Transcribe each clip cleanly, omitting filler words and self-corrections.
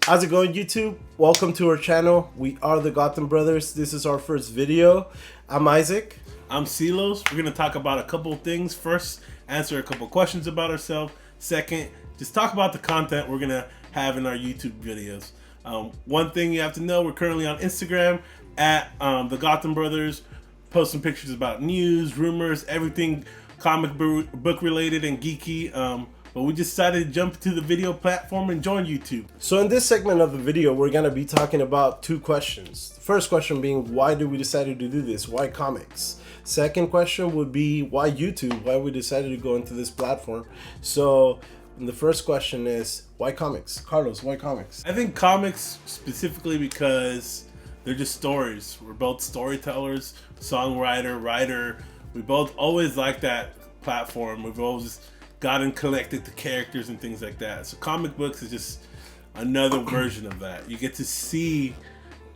How's it going, YouTube? Welcome to our channel. We are the Gotham Brothers. This is our first video. I'm Isaac. I'm Silos. We're going to talk about a couple of things. First, answer a couple of questions about ourselves. Second, just talk about the content we're going to have in our YouTube videos. One thing you have to know, we're currently on Instagram at the Gotham Brothers, posting pictures about news, rumors, everything comic book related and geeky. But we decided to jump to the video platform and join YouTube. So in this segment of the video, we're going to be talking about two questions. The first question being, why did we decide to do this? Why comics? Second question would be, why YouTube? Why we decided to go into this platform? So the first question is, why comics? Carlos, why comics? I think comics specifically because they're just stories. We're both storytellers, songwriter, writer. We both always like that platform. We've always gotten connected to characters and things like that. So comic books is just another version of that. You get to see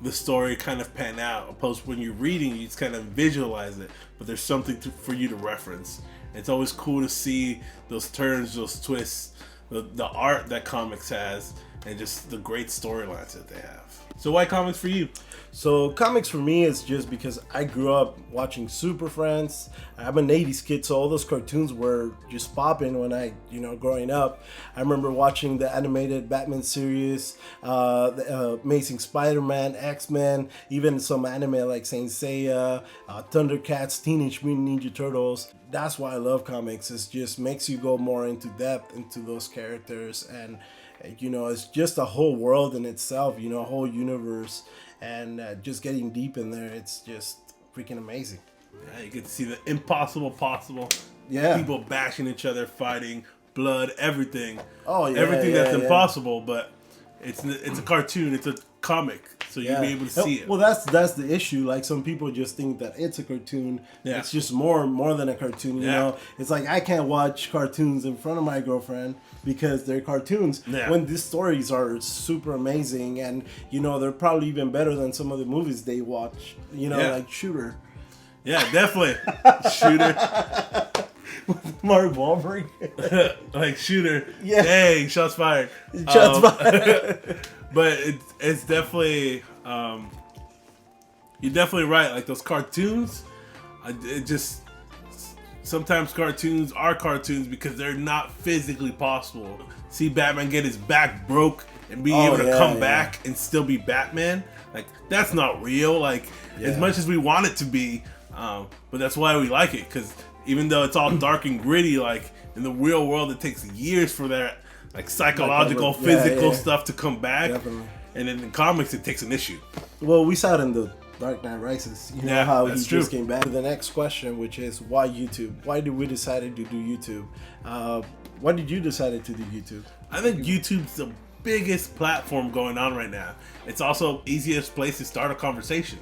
the story kind of pan out. Opposed to when you're reading, you just kind of visualize it, but there's something for you to reference. It's always cool to see those turns, those twists, the art that comics has, and just the great storylines that they have. So why comics for you? So comics for me is just because I grew up watching Super Friends. I'm an 80s kid, so all those cartoons were just popping when I, growing up. I remember watching the animated Batman series, the Amazing Spider-Man, X-Men, even some anime like Saint Seiya, Thundercats, Teenage Mutant Ninja Turtles. That's why I love comics. It just makes you go more into depth into those characters, and it's just a whole world in itself, a whole universe, and just getting deep in there, it's just freaking amazing. Yeah, you get to see the impossible possible. Yeah. People bashing each other, fighting, blood, everything. Oh, yeah. Everything that's impossible, but it's a cartoon, it's a comic, so you'll be able to see it. Well, that's the issue. Like, some people just think that it's a cartoon. Yeah. It's just more than a cartoon, you know? It's like, I can't watch cartoons in front of my girlfriend because they're cartoons. Yeah. When these stories are super amazing, and, they're probably even better than some of the movies they watch, like Shooter. Yeah, definitely. Shooter. With Mark Wahlberg. Like Shooter. Yeah. Dang, shots fired. Shots fired. But it's definitely, you're definitely right. Like those cartoons, sometimes cartoons are cartoons because they're not physically possible. See Batman get his back broke and be able to come back and still be Batman. Like, that's not real. Like, as much as we want it to be, but that's why we like it, because even though it's all dark and gritty, like in the real world, it takes years for that like psychological, physical stuff to come back. Definitely. And in the comics, it takes an issue. Well, we saw it in the Dark Knight Rises. You know how he true. Just came back. The next question, which is, why YouTube? Why did we decide to do YouTube? Why did you decide to do YouTube? I think YouTube's the biggest platform going on right now. It's also easiest place to start a conversation.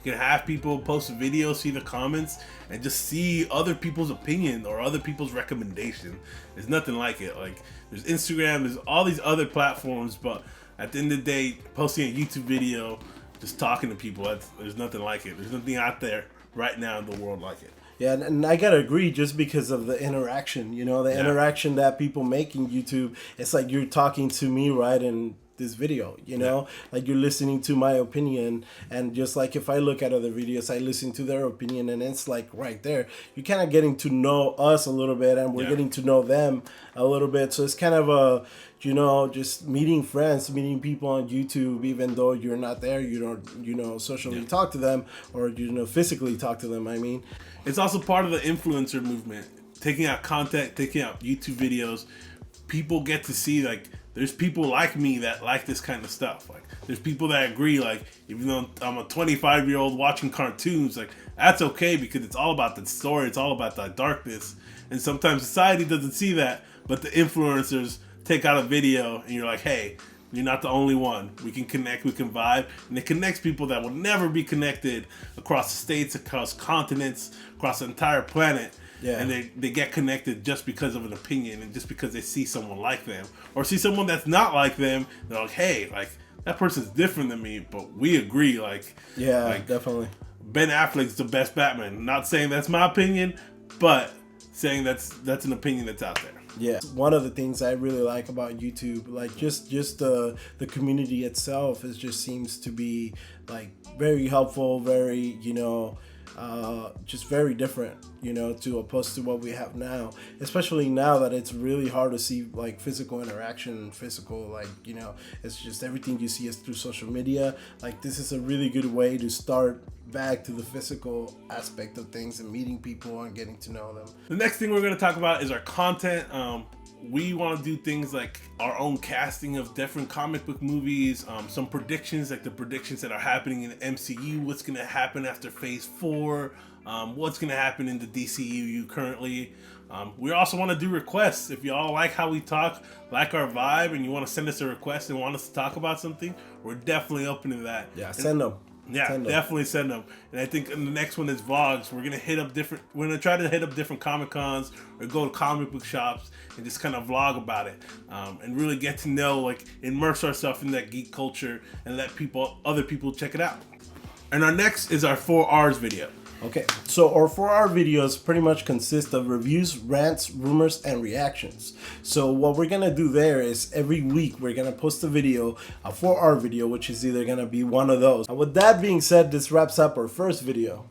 You can have people post videos, see the comments, and just see other people's opinion or other people's recommendation. There's nothing like it. Like, there's Instagram, there's all these other platforms, but at the end of the day, posting a YouTube video, just talking to people, there's nothing like it. There's nothing out there right now in the world like it. Yeah, and I gotta agree, just because of the interaction, interaction that people make in YouTube. It's like you're talking to me right in this video, like you're listening to my opinion, and just like if I look at other videos, I listen to their opinion, and it's like right there, you're kind of getting to know us a little bit, and we're getting to know them a little bit. So it's kind of a, just meeting friends, meeting people on YouTube, even though you're not there, you don't, socially talk to them, or, physically talk to them. I mean, it's also part of the influencer movement, taking out content, taking out YouTube videos. People get to see, like, there's people like me that like this kind of stuff. Like, there's people that agree, like, even though I'm a 25-year-old watching cartoons, like, that's okay because it's all about the story. It's all about the darkness. And sometimes society doesn't see that, but the influencers take out a video and you're like, hey, you're not the only one. We can connect, we can vibe. And it connects people that will never be connected across the states, across continents, across the entire planet. Yeah. And they get connected just because of an opinion and just because they see someone like them. Or see someone that's not like them. They're like, hey, like, that person's different than me, but we agree. Like, definitely. Ben Affleck's the best Batman. Not saying that's my opinion, but saying that's an opinion that's out there. Yeah, one of the things I really like about YouTube, like just the community itself, is just seems to be like very helpful, very just very different, to opposed to what we have now. Especially now that it's really hard to see like physical interaction, physical it's just everything you see is through social media. Like this is a really good way to start back to the physical aspect of things and meeting people and getting to know them. The next thing we're going to talk about is our content. We want to do things like our own casting of different comic book movies, some predictions, like the predictions that are happening in the MCU, what's going to happen after Phase 4, what's going to happen in the DCU currently. We also want to do requests. If y'all like how we talk, like our vibe, and you want to send us a request and want us to talk about something, we're definitely open to that. Yeah, send them. Yeah, definitely send them. And I think in the next one is vlogs. We're gonna try to hit up different Comic Cons or go to comic book shops and just kind of vlog about it, and really get to know, like, immerse ourselves in that geek culture and let other people check it out. And our next is our 4Rs video. Okay, so our 4R videos pretty much consist of reviews, rants, rumors, and reactions. So what we're gonna do there is every week we're gonna post a video, a 4R video, which is either gonna be one of those. And with that being said, this wraps up our first video.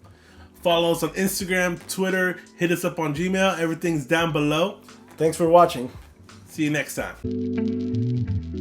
Follow us on Instagram, Twitter, hit us up on Gmail. Everything's down below. Thanks for watching. See you next time.